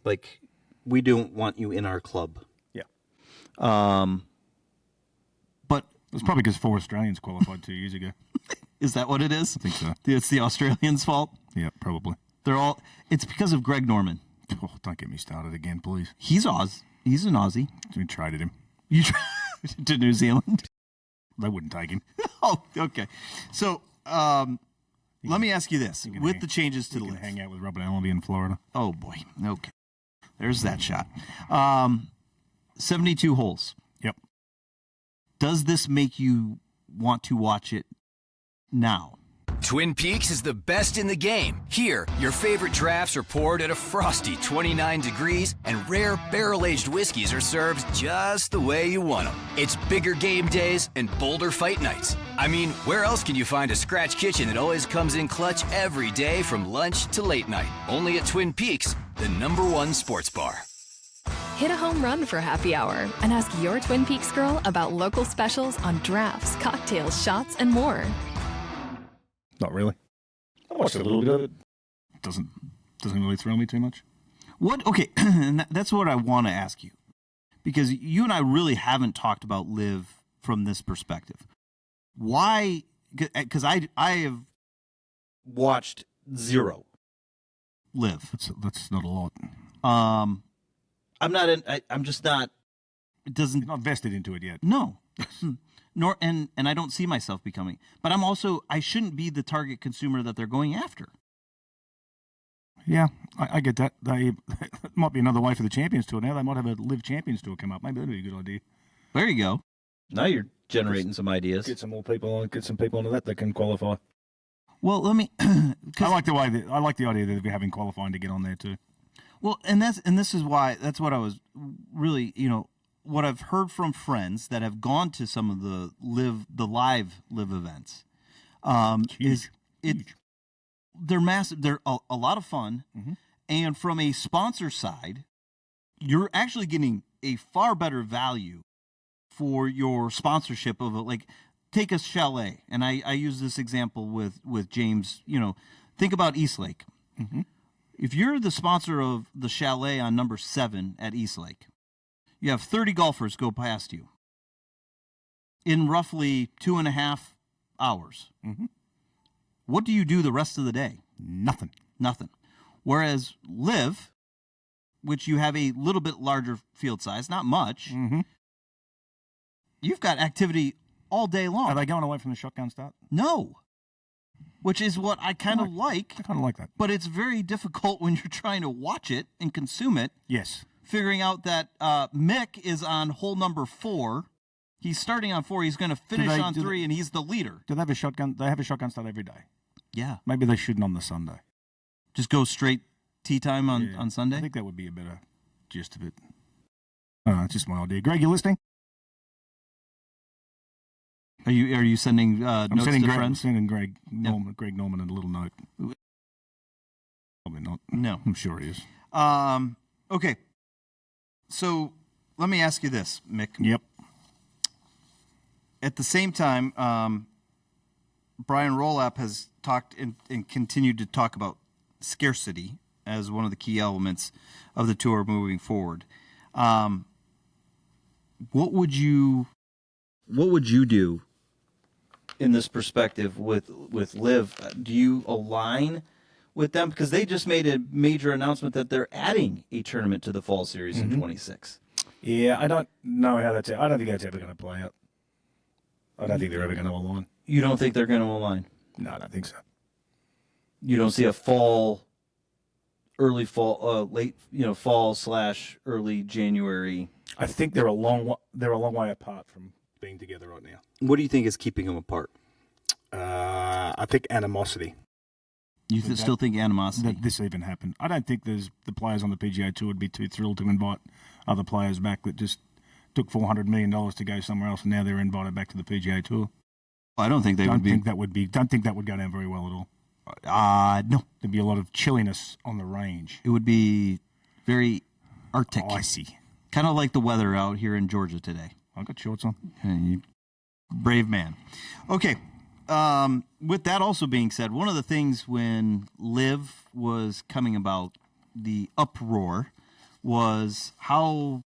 [SPEAKER 3] Like, we don't want you in our club.
[SPEAKER 2] Yeah.
[SPEAKER 1] But
[SPEAKER 2] it's probably because 4 Australians qualified 2 years ago.
[SPEAKER 1] Is that what it is?
[SPEAKER 2] I think so.
[SPEAKER 1] It's the Australians' fault?
[SPEAKER 2] Yeah, probably.
[SPEAKER 1] It's because of Greg Norman.
[SPEAKER 2] Oh, don't get me started again, please.
[SPEAKER 1] He's an Aussie.
[SPEAKER 2] We traded him.
[SPEAKER 1] You traded to New Zealand?
[SPEAKER 2] They wouldn't take him.
[SPEAKER 1] Oh, okay. So, let me ask you this. With the changes to the
[SPEAKER 2] LIV.
[SPEAKER 1] LIV.
[SPEAKER 2] Hang out with Robert Allenby in Florida.
[SPEAKER 1] Oh, boy. Okay. There's that shot. 72 holes.
[SPEAKER 2] Yep.
[SPEAKER 1] Does this make you want to watch it now?
[SPEAKER 4] Twin Peaks is the best in the game. Here, your favorite drafts are poured at a frosty 29 degrees, and rare barrel-aged whiskeys are served just the way you want them. It's bigger game days and bolder fight nights. I mean, where else can you find a scratch kitchen that always comes in clutch every day from lunch to late night? Only at Twin Peaks, the #1 sports bar.
[SPEAKER 5] Hit a home run for happy hour and ask your Twin Peaks girl about local specials on drafts, cocktails, shots, and more.
[SPEAKER 2] Not really. I watched a little bit of it. Doesn't really thrill me too much.
[SPEAKER 1] What? Okay, and that's what I want to ask you, because you and I really haven't talked about LIV from this perspective. Why? Because I have watched 0 LIV.
[SPEAKER 2] That's not a lot.
[SPEAKER 1] I'm not in. I'm just not. It doesn't.
[SPEAKER 2] You're not vested into it yet.
[SPEAKER 1] No. Nor and I don't see myself becoming. But I shouldn't be the target consumer that they're going after.
[SPEAKER 2] Yeah, I get that. It might be another way for the Champions Tour now. They might have a LIV Champions Tour come up. Maybe that'd be a good idea.
[SPEAKER 1] There you go. Now you're generating some ideas.
[SPEAKER 2] Get some more people on. Get some people onto that can qualify.
[SPEAKER 1] Well, let me.
[SPEAKER 2] I like the idea that we're having qualifying to get on there too.
[SPEAKER 1] Well, and this is why that's what I was really, what I've heard from friends that have gone to some of the live LIV events, they're massive. They're a lot of fun, and from a sponsor side, you're actually getting a far better value for your sponsorship of take a chalet, and I use this example with James. Think about Eastlake. Mm-hmm. If you're the sponsor of the chalet on number 7 at Eastlake, you have 30 golfers go past you in roughly 2.5 hours. Mm-hmm. What do you do the rest of the day?
[SPEAKER 2] Nothing.
[SPEAKER 1] Whereas LIV, which you have a little bit larger field size, not much, you've got activity all day long.
[SPEAKER 2] Are they going away from the shotgun start?
[SPEAKER 1] No. Which is what I kind of like.
[SPEAKER 2] I kind of like that.
[SPEAKER 1] But it's very difficult when you're trying to watch it and consume it.
[SPEAKER 2] Yes.
[SPEAKER 1] Figuring out that Mick is on hole number 4. He's starting on 4. He's going to finish on 3, and he's the leader.
[SPEAKER 2] Do they have a shotgun? They have a shotgun start every day.
[SPEAKER 1] Yeah.
[SPEAKER 2] Maybe they shouldn't on the Sunday.
[SPEAKER 1] Just go straight tee time on Sunday?
[SPEAKER 2] I think that would be a better gist of it. It's just my idea. Greg, you listening?
[SPEAKER 1] Are you sending notes to friends?
[SPEAKER 2] I'm sending Greg Norman a little note. Probably not.
[SPEAKER 1] No.
[SPEAKER 2] I'm sure he is.
[SPEAKER 1] Okay. So let me ask you this, Mick.
[SPEAKER 2] Yep.
[SPEAKER 1] At the same time, Brian Rolap has talked and continued to talk about scarcity as one of the key elements of the tour moving forward. What would you do in this perspective with LIV? Do you align with them? Because they just made a major announcement that they're adding a tournament to the fall series in 26.
[SPEAKER 2] Yeah, I don't know how that's. I don't think that's ever going to play out. I don't think they're ever going to align.
[SPEAKER 1] You don't think they're going to align?
[SPEAKER 2] No, I don't think so.
[SPEAKER 1] You don't see a early fall, late, fall/early January.
[SPEAKER 2] I think they're a long way apart from being together right now.
[SPEAKER 3] What do you think is keeping them apart?
[SPEAKER 2] I think animosity.
[SPEAKER 1] You still think Animosity?
[SPEAKER 2] That this even happened. I don't think the players on the PGA Tour would be too thrilled to invite other players back that just took $400 million to go somewhere else, and now they're invited back to the PGA Tour.
[SPEAKER 1] I don't think they would be.
[SPEAKER 2] Don't think that would go down very well at all.
[SPEAKER 1] No.
[SPEAKER 2] There'd be a lot of chilliness on the range.
[SPEAKER 1] It would be very Arctic.
[SPEAKER 2] Icy.
[SPEAKER 1] Kind of like the weather out here in Georgia today.
[SPEAKER 2] I've got shorts on.
[SPEAKER 1] Hey, brave man. Okay. With that also being said, one of the things when Liv was coming about, the uproar was how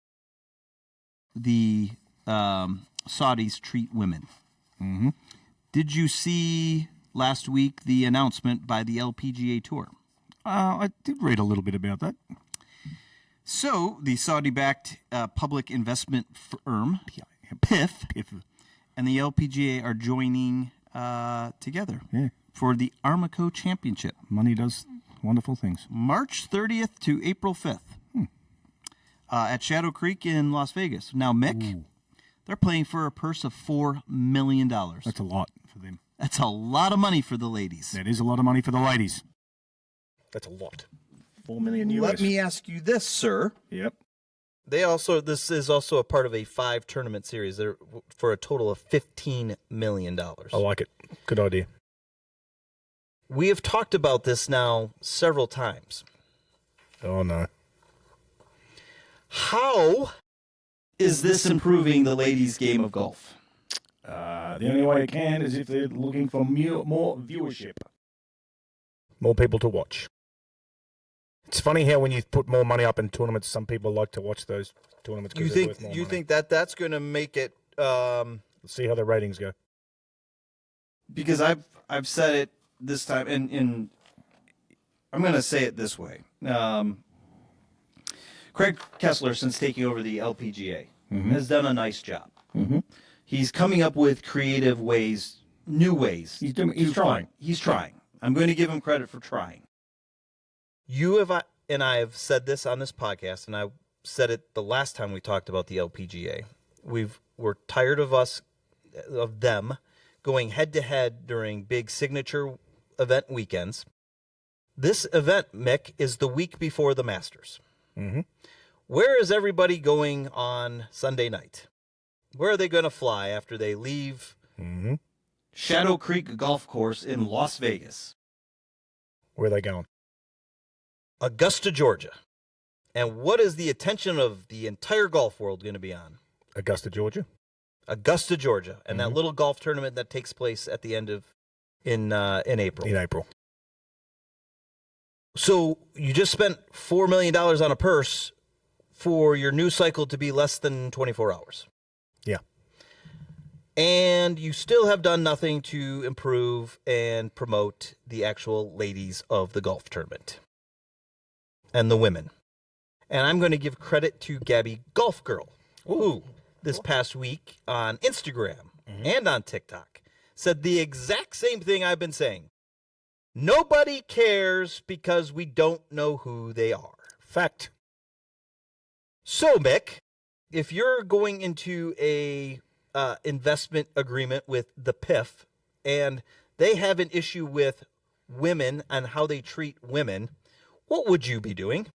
[SPEAKER 1] the Saudis treat women.
[SPEAKER 2] Mm-hmm.
[SPEAKER 1] Did you see last week the announcement by the LPGA Tour?
[SPEAKER 2] I did read a little bit about that.
[SPEAKER 1] So the Saudi-backed public investment firm, PIF, and the LPGA are joining together for the Armico Championship.
[SPEAKER 2] Money does wonderful things.
[SPEAKER 1] March 30th to April 5th at Shadow Creek in Las Vegas. Now, Mick, they're playing for a purse of $4 million.
[SPEAKER 2] That's a lot for them.
[SPEAKER 1] That's a lot of money for the ladies.
[SPEAKER 2] That is a lot of money for the ladies.
[SPEAKER 3] That's a lot.
[SPEAKER 2] $4 million US.
[SPEAKER 1] Let me ask you this, sir.
[SPEAKER 2] Yep.
[SPEAKER 3] This is also a part of a 5-tournament series. They're for a total of $15 million.
[SPEAKER 2] I like it. Good idea.
[SPEAKER 3] We have talked about this now several times.
[SPEAKER 2] Oh, no.
[SPEAKER 3] How
[SPEAKER 1] Is this improving the ladies' game of golf?
[SPEAKER 2] The only way it can is if they're looking for more viewership.
[SPEAKER 6] More people to watch. It's funny how when you put more money up in tournaments, some people like to watch those tournaments.
[SPEAKER 3] you think that's going to make it?
[SPEAKER 6] Let's see how the ratings go.
[SPEAKER 1] Because I've said it this time, and I'm going to say it this way. Craig Kessler, since taking over the LPGA, has done a nice job.
[SPEAKER 2] Mm-hmm.
[SPEAKER 1] He's coming up with creative ways, new ways.
[SPEAKER 2] He's trying.
[SPEAKER 1] He's trying. I'm going to give him credit for trying.
[SPEAKER 3] And I have said this on this podcast, and I said it the last time we talked about the LPGA. We're tired of them going head to head during big signature event weekends. This event, Mick, is the week before the Masters.
[SPEAKER 6] Mm-hmm.
[SPEAKER 3] Where is everybody going on Sunday night? Where are they going to fly after they leave?
[SPEAKER 6] Mm-hmm.
[SPEAKER 1] Shadow Creek Golf Course in Las Vegas.
[SPEAKER 6] Where are they going?
[SPEAKER 3] Augusta, Georgia. And what is the attention of the entire golf world going to be on?
[SPEAKER 6] Augusta, Georgia.
[SPEAKER 3] Augusta, Georgia, and that little golf tournament that takes place at the end of in April.
[SPEAKER 6] In April.
[SPEAKER 3] So you just spent $4 million on a purse for your news cycle to be less than 24 hours.
[SPEAKER 6] Yeah.
[SPEAKER 3] And you still have done nothing to improve and promote the actual ladies of the golf tournament and the women. And I'm going to give credit to Gabby Golf Girl, who this past week on Instagram and on TikTok said the exact same thing I've been saying. Nobody cares because we don't know who they are.
[SPEAKER 6] Fact.
[SPEAKER 3] So, Mick, if you're going into a investment agreement with the PIF and they have an issue with women and how they treat women, what would you be doing?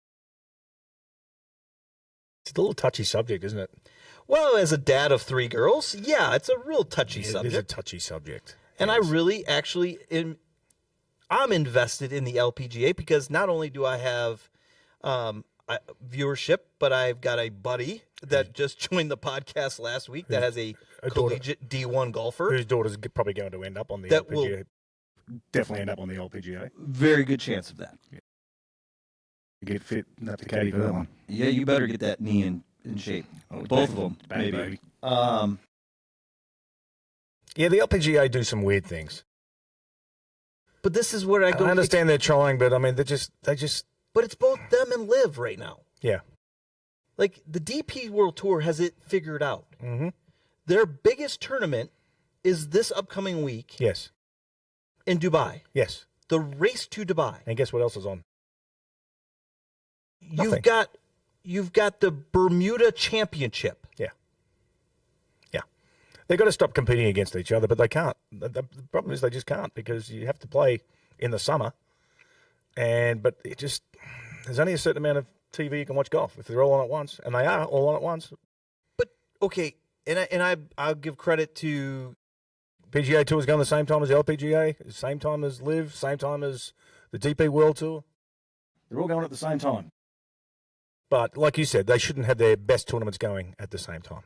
[SPEAKER 6] It's a little touchy subject, isn't it?
[SPEAKER 3] Well, as a dad of 3 girls, yeah, it's a real touchy subject.
[SPEAKER 6] It is a touchy subject.
[SPEAKER 3] And
[SPEAKER 6] yes.
[SPEAKER 3] I really actually I'm invested in the LPGA because not only do I have viewership, but I've got a buddy that just joined the podcast last week that has a collegiate D1 golfer.
[SPEAKER 6] Whose daughter's probably going to end up on the
[SPEAKER 3] That
[SPEAKER 6] LPGA.
[SPEAKER 3] will
[SPEAKER 2] Definitely end up on the LPGA.
[SPEAKER 1] Very good chance of that.
[SPEAKER 2] Get fit, not the caddy for that one.
[SPEAKER 1] Yeah, you better get that knee in shape. Both of them,
[SPEAKER 2] Bad
[SPEAKER 1] maybe.
[SPEAKER 2] baby.
[SPEAKER 6] Yeah, the LPGA do some weird things.
[SPEAKER 3] But this is where I go.
[SPEAKER 6] I understand they're trying, but I mean, they just.
[SPEAKER 3] But it's both them and Liv right now.
[SPEAKER 6] Yeah.
[SPEAKER 3] Like the DP World Tour has it figured out.
[SPEAKER 6] Mm-hmm.
[SPEAKER 3] Their biggest tournament is this upcoming week
[SPEAKER 6] Yes.
[SPEAKER 3] in Dubai.
[SPEAKER 6] Yes.
[SPEAKER 3] The race to Dubai.
[SPEAKER 6] And guess what else is on?
[SPEAKER 3] You've got the Bermuda Championship.
[SPEAKER 6] Yeah. Yeah. They've got to stop competing against each other, but they can't. The problem is they just can't because you have to play in the summer But it just there's only a certain amount of TV you can watch golf if they're all on at once, and they are all on at once.
[SPEAKER 3] But okay, I'll give credit to
[SPEAKER 6] PGA Tour's going the same time as the LPGA, same time as Live, same time as the DP World Tour. They're all going at the same time. But like you said, they shouldn't have their best tournaments going at the same time.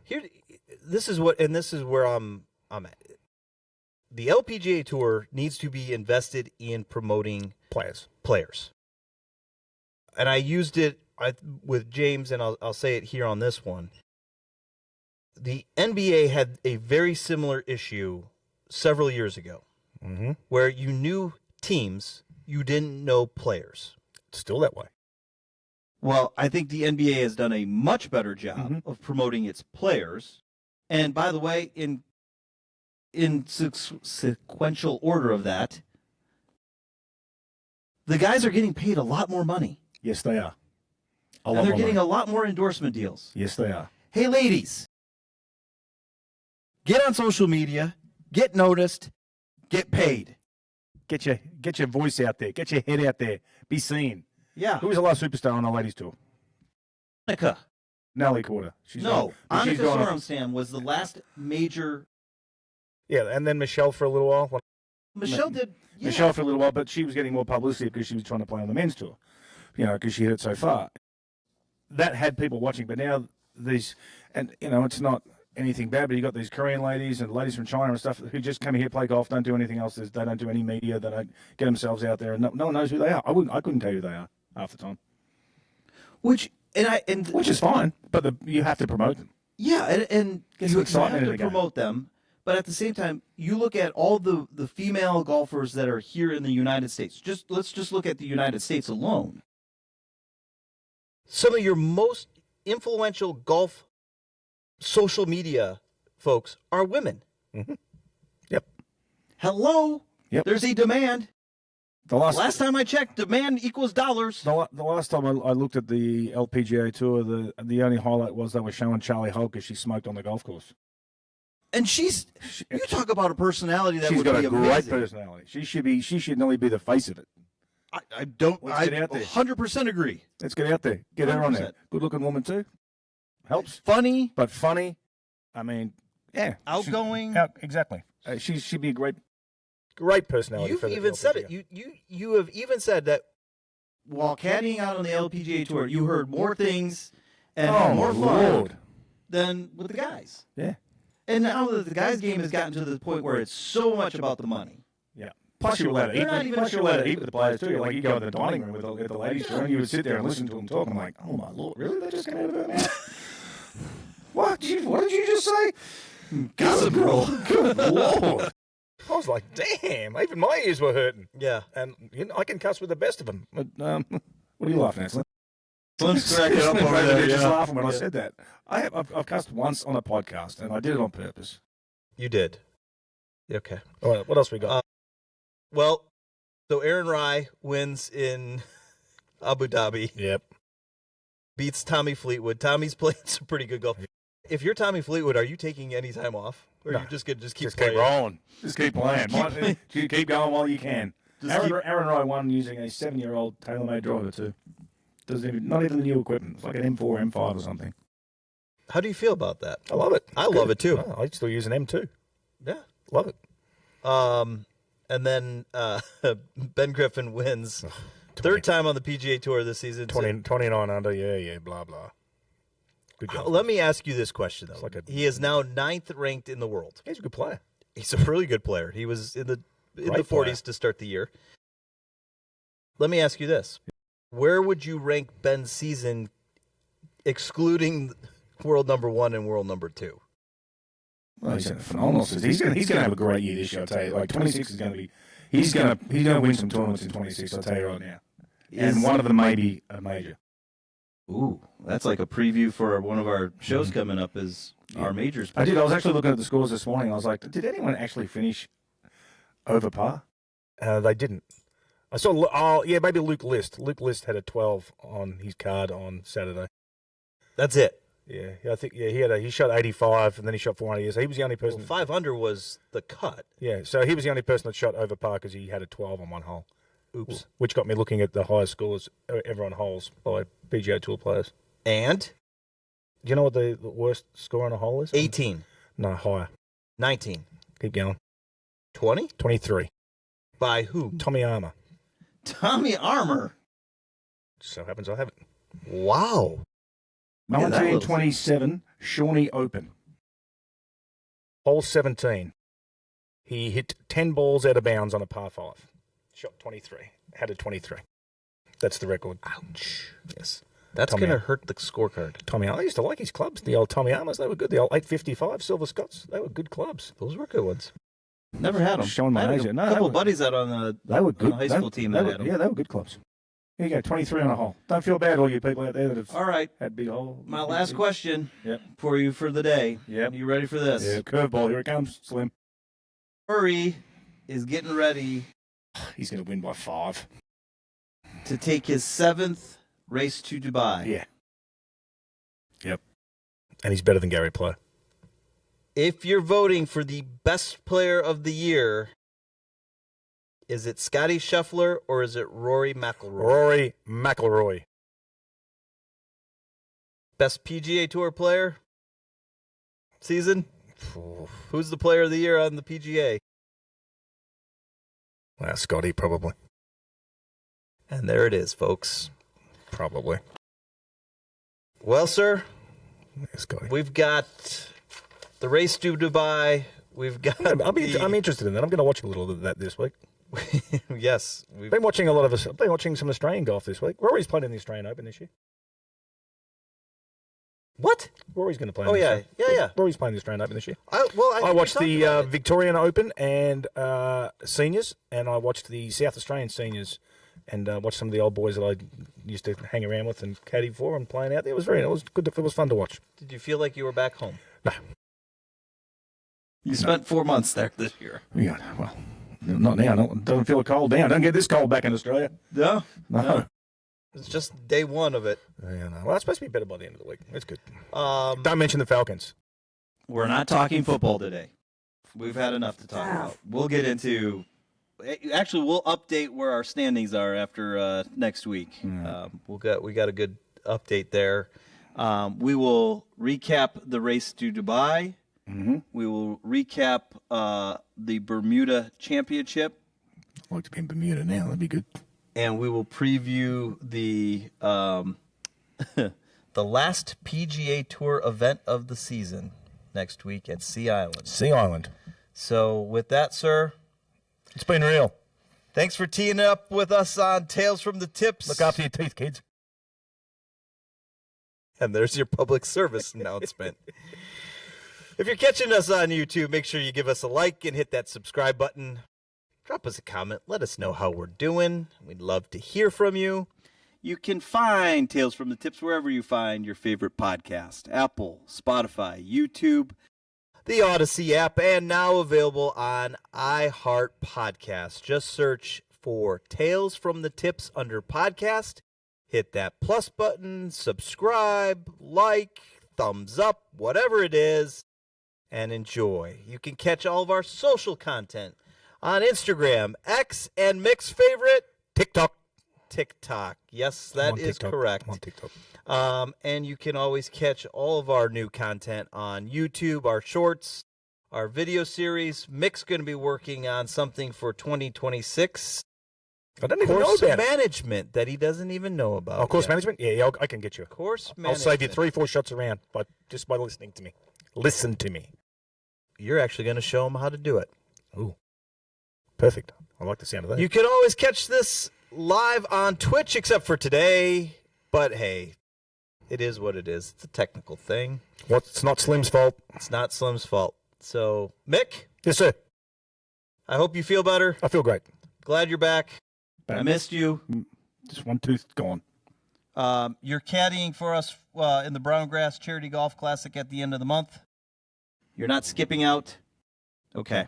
[SPEAKER 3] This is where I'm at. The LPGA Tour needs to be invested in promoting players. And I used it with James, and I'll say it here on this one. The NBA had a very similar issue several years ago, where you knew teams, you didn't know players.
[SPEAKER 6] It's still that way.
[SPEAKER 1] Well, I think the NBA has done a much better job of promoting its players. And by the way, in sequential order of that, the guys are getting paid a lot more money.
[SPEAKER 6] Yes, they are.
[SPEAKER 1] And they're getting a lot more endorsement deals.
[SPEAKER 6] Yes, they are.
[SPEAKER 1] Hey, ladies, get on social media, get noticed, get paid.
[SPEAKER 6] Get your voice out there. Get your head out there. Be seen.
[SPEAKER 1] Yeah.
[SPEAKER 6] Who was the last superstar on the ladies' tour?
[SPEAKER 1] Annika.
[SPEAKER 6] Nelly Quarter.
[SPEAKER 1] Annika Sorenstam was the last major.
[SPEAKER 6] Yeah, and then Michelle for a little while.
[SPEAKER 1] Michelle did. Yeah.
[SPEAKER 6] Michelle for a little while, but she was getting more publicity because she was trying to play on the men's tour. Because she hit it so far. That had people watching, but now these, and it's not anything bad, but you got these Korean ladies and ladies from China and stuff who just come here, play golf, don't do anything else. They don't do any media. They don't get themselves out there, and no one knows who they are. I couldn't tell you who they are half the time.
[SPEAKER 1] Which
[SPEAKER 6] is fine, but you have to promote them.
[SPEAKER 1] Yeah, and
[SPEAKER 6] Gets
[SPEAKER 1] you
[SPEAKER 6] some excitement
[SPEAKER 1] have
[SPEAKER 6] in
[SPEAKER 1] to
[SPEAKER 6] the
[SPEAKER 1] promote them, but at the same time, you look at all the female golfers that are here in the United States. Let's just look at the United States alone.
[SPEAKER 3] Some of your most influential golf social media folks are women.
[SPEAKER 6] Yep.
[SPEAKER 1] Hello.
[SPEAKER 6] Yep.
[SPEAKER 1] There's a demand.
[SPEAKER 6] The
[SPEAKER 1] last time I checked, demand equals dollars.
[SPEAKER 6] The last time I looked at the LPGA Tour, the only highlight was they were showing Charlie Holt as she smoked on the golf course.
[SPEAKER 1] And you talk about a personality that
[SPEAKER 6] she's
[SPEAKER 1] would
[SPEAKER 6] got
[SPEAKER 1] be
[SPEAKER 6] a great
[SPEAKER 1] amazing.
[SPEAKER 6] Personality. She should nearly be the face of it.
[SPEAKER 1] I
[SPEAKER 6] get out there.
[SPEAKER 1] 100% agree.
[SPEAKER 6] Let's get out there. Get her on there.
[SPEAKER 1] 100%.
[SPEAKER 6] Good looking woman too. Helps.
[SPEAKER 1] Funny.
[SPEAKER 6] But funny. I mean, yeah.
[SPEAKER 1] Outgoing.
[SPEAKER 6] Exactly. She'd be a great personality.
[SPEAKER 3] You've even said it. You have even said that
[SPEAKER 1] while caddying out on the LPGA Tour, you heard more things and more fun than with the guys.
[SPEAKER 6] Yeah.
[SPEAKER 1] And now that the guys' game has gotten to the point where it's so much about the money.
[SPEAKER 6] Yeah. Plus, you're allowed to eat with the players too. Like you go in the dining room with the ladies, and you would sit there and listen to them talk. I'm like, oh my lord, really? That just came out of her mouth. What did you just say?
[SPEAKER 1] Gossip girl.
[SPEAKER 6] Good lord. I was like, damn, even my ears were hurting.
[SPEAKER 3] Yeah.
[SPEAKER 6] And I can cuss with the best of them. But, what are you laughing at?
[SPEAKER 1] Slim's cracking up over there.
[SPEAKER 6] Just laughing when I said that. I've cussed once on a podcast, and I did it on purpose.
[SPEAKER 3] You did. Okay.
[SPEAKER 6] All right, what else we got?
[SPEAKER 3] So Aaron Rai wins in Abu Dhabi.
[SPEAKER 6] Yep.
[SPEAKER 3] Beats Tommy Fleetwood. Tommy's playing some pretty good golf. If you're Tommy Fleetwood, are you taking any time off? Or are you just going to keep playing?
[SPEAKER 6] Keep rolling. Just keep playing. Keep going while you can. Aaron Rai won using a 7-year-old TaylorMade driver too. Not even the new equipment. It's like an M4, M5 or something.
[SPEAKER 3] How do you feel about that?
[SPEAKER 6] I love it.
[SPEAKER 3] I love it too.
[SPEAKER 6] I still use an M2.
[SPEAKER 3] Yeah.
[SPEAKER 6] Love it.
[SPEAKER 3] And then Ben Griffin wins. Third time on the PGA Tour this season.
[SPEAKER 6] 29 under, yeah, blah, blah. Good golf.
[SPEAKER 3] Let me ask you this question, though. He is now 9th ranked in the world.
[SPEAKER 6] He's a good player.
[SPEAKER 3] He's a really good player. He was in the 40s to start the year. Let me ask you this. Where would you rank Ben's season, excluding world number 1 and world number 2?
[SPEAKER 6] Well, he's had a phenomenal season. He's going to have a great year this year, I'll tell you. Like, 26 is going to be... He's going to win some tournaments in 26, I'll tell you right now. And one of them may be a major.
[SPEAKER 1] Ooh, that's like a preview for one of our shows coming up is our majors.
[SPEAKER 6] I was actually looking at the scores this morning. I was like, did anyone actually finish over par? They didn't. I saw, maybe Luke List. Luke List had a 12 on his card on Saturday.
[SPEAKER 3] That's it.
[SPEAKER 6] Yeah, I think he shot 85 and then he shot 400. So he was the only person.
[SPEAKER 3] 5 under was the cut.
[SPEAKER 6] Yeah, so he was the only person that shot over par because he had a 12 on one hole.
[SPEAKER 3] Oops.
[SPEAKER 2] Which got me looking at the highest scores ever on holes by PGA Tour players.
[SPEAKER 3] And?
[SPEAKER 2] Do you know what the worst score on a hole is?
[SPEAKER 3] 18.
[SPEAKER 2] No, higher.
[SPEAKER 3] 19.
[SPEAKER 2] Keep going.
[SPEAKER 3] 20?
[SPEAKER 2] 23.
[SPEAKER 3] By who?
[SPEAKER 2] Tommy Armour.
[SPEAKER 1] Tommy Armour.
[SPEAKER 2] So happens I have it.
[SPEAKER 3] Wow.
[SPEAKER 6] 1927 Shawnee Open.
[SPEAKER 2] Hole 17. He hit 10 balls out of bounds on a par 5. Shot 23. Had a 23. That's the record.
[SPEAKER 3] Ouch. Yes. That's
[SPEAKER 2] Tommy
[SPEAKER 3] going to
[SPEAKER 2] Armour.
[SPEAKER 3] hurt the scorecard.
[SPEAKER 2] Tommy Armour. I used to like his clubs. The old Tommy Armours, they were good. The old 855 Silver Scots, they were good clubs.
[SPEAKER 3] Those were good ones.
[SPEAKER 1] Never had them.
[SPEAKER 6] Showing my
[SPEAKER 1] I had
[SPEAKER 6] age.
[SPEAKER 1] a
[SPEAKER 6] No,
[SPEAKER 1] couple
[SPEAKER 6] they were-
[SPEAKER 1] buddies out on the,
[SPEAKER 6] They were
[SPEAKER 1] on
[SPEAKER 6] good.
[SPEAKER 1] the high school team that had them.
[SPEAKER 6] Yeah, they were good clubs. Here you go, 23 on a hole. Don't feel bad, all you people out there that have
[SPEAKER 1] All right.
[SPEAKER 6] had big hole.
[SPEAKER 1] My last question
[SPEAKER 6] Yep.
[SPEAKER 1] for you for the day.
[SPEAKER 6] Yep.
[SPEAKER 1] You ready for this?
[SPEAKER 6] Yeah, curveball. Here it comes, Slim.
[SPEAKER 1] Murray is getting ready
[SPEAKER 6] He's going to win by 5.
[SPEAKER 1] to take his 7th race to Dubai.
[SPEAKER 6] Yeah. Yep.
[SPEAKER 2] And he's better than Gary Player.
[SPEAKER 3] If you're voting for the best player of the year, is it Scotty Scheffler or is it Rory McIlroy?
[SPEAKER 2] Rory McIlroy.
[SPEAKER 3] Best PGA Tour player season? Who's the player of the year on the PGA?
[SPEAKER 2] Well, Scotty, probably.
[SPEAKER 3] And there it is, folks.
[SPEAKER 2] Probably.
[SPEAKER 3] Well, sir,
[SPEAKER 2] Yeah, Scotty.
[SPEAKER 3] we've got the race to Dubai. We've got.
[SPEAKER 2] I'm interested in that. I'm going to watch a little of that this week.
[SPEAKER 3] Yes. We've,
[SPEAKER 2] Been watching a lot of us. Been watching some Australian golf this week. Rory's played in the Australian Open this year.
[SPEAKER 3] what?
[SPEAKER 2] Rory's going to play.
[SPEAKER 3] Oh,
[SPEAKER 2] in the
[SPEAKER 3] yeah. Yeah.
[SPEAKER 2] Rory's playing the Australian Open this year.
[SPEAKER 3] I
[SPEAKER 2] I watched
[SPEAKER 3] we
[SPEAKER 2] the
[SPEAKER 3] talked about it.
[SPEAKER 2] Victorian Open and seniors, and I watched the South Australian seniors, and watched some of the old boys that I used to hang around with and caddy for and playing out there. It was good. It was fun to watch.
[SPEAKER 3] Did you feel like you were back home?
[SPEAKER 2] No,
[SPEAKER 1] You spent 4 months there this year.
[SPEAKER 6] Yeah, well, not now. Doesn't feel cold now. Don't get this cold back in Australia.
[SPEAKER 1] No?
[SPEAKER 6] No.
[SPEAKER 3] It's just day one of it.
[SPEAKER 2] yeah, no. Well, it's supposed to be better by the end of the week. It's good.
[SPEAKER 3] Um,
[SPEAKER 2] Don't mention the Falcons.
[SPEAKER 1] We're not talking football today. We've had enough to talk about. We'll get into. Actually, we'll update where our standings are after next week.
[SPEAKER 3] we got a good update there.
[SPEAKER 1] We will recap the race to Dubai.
[SPEAKER 6] Mm-hmm.
[SPEAKER 1] We will recap the Bermuda Championship,
[SPEAKER 2] I'd like to be in Bermuda now. That'd be good.
[SPEAKER 3] And we will preview the the last PGA Tour event of the season next week at Sea Island.
[SPEAKER 2] Sea Island.
[SPEAKER 3] So with that, sir,
[SPEAKER 2] It's been real.
[SPEAKER 3] thanks for teeing up with us on Tales from the Tips.
[SPEAKER 2] Look after your teeth, kids.
[SPEAKER 3] And there's your public service announcement. If you're catching us on YouTube, make sure you give us a like and hit that subscribe button. Drop us a comment. Let us know how we're doing. We'd love to hear from you. You can find Tales from the Tips wherever you find your favorite podcast. Apple, Spotify, YouTube, the Odyssey app, and now available on iHeart Podcasts. Just search for Tales from the Tips under podcast. Hit that plus button, subscribe, like, thumbs up, whatever it is, and enjoy. You can catch all of our social content on Instagram, X, and Mick's favorite,
[SPEAKER 2] TikTok.
[SPEAKER 3] TikTok. Yes,
[SPEAKER 2] I'm
[SPEAKER 3] that
[SPEAKER 2] on
[SPEAKER 3] is
[SPEAKER 2] TikTok.
[SPEAKER 3] correct.
[SPEAKER 2] I'm on TikTok.
[SPEAKER 3] And you can always catch all of our new content on YouTube, our shorts, our video series. Mick's going to be working on something for 2026.
[SPEAKER 2] I don't even know
[SPEAKER 3] Course
[SPEAKER 2] about it.
[SPEAKER 3] management that he doesn't even know about.
[SPEAKER 2] Oh, course
[SPEAKER 3] yet.
[SPEAKER 2] management? Yeah, I can get you.
[SPEAKER 3] Course
[SPEAKER 2] I'll
[SPEAKER 3] management.
[SPEAKER 2] save you 3-4 shots around just by listening to me. Listen to me.
[SPEAKER 3] You're actually going to show him how to do it.
[SPEAKER 2] Ooh. Perfect. I like the sound of that.
[SPEAKER 3] You can always catch this live on Twitch, except for today. But hey, it is what it is. It's a technical thing.
[SPEAKER 2] It's not Slim's fault.
[SPEAKER 3] It's not Slim's fault. So, Mick,
[SPEAKER 2] Yes, sir.
[SPEAKER 3] I hope you feel better.
[SPEAKER 2] I feel great.
[SPEAKER 3] Glad you're back. I missed you.
[SPEAKER 6] Just one tooth gone.
[SPEAKER 3] You're caddying for us in the Brown Grass Charity Golf Classic at the end of the month. You're not skipping out. Okay.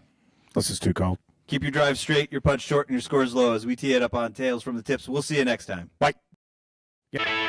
[SPEAKER 6] This is too cold.
[SPEAKER 1] Keep your drive straight, your punch short, and your scores low as we tee it up on Tales from the Tips. We'll see you next time.
[SPEAKER 2] Bye.
[SPEAKER 6] Yeah.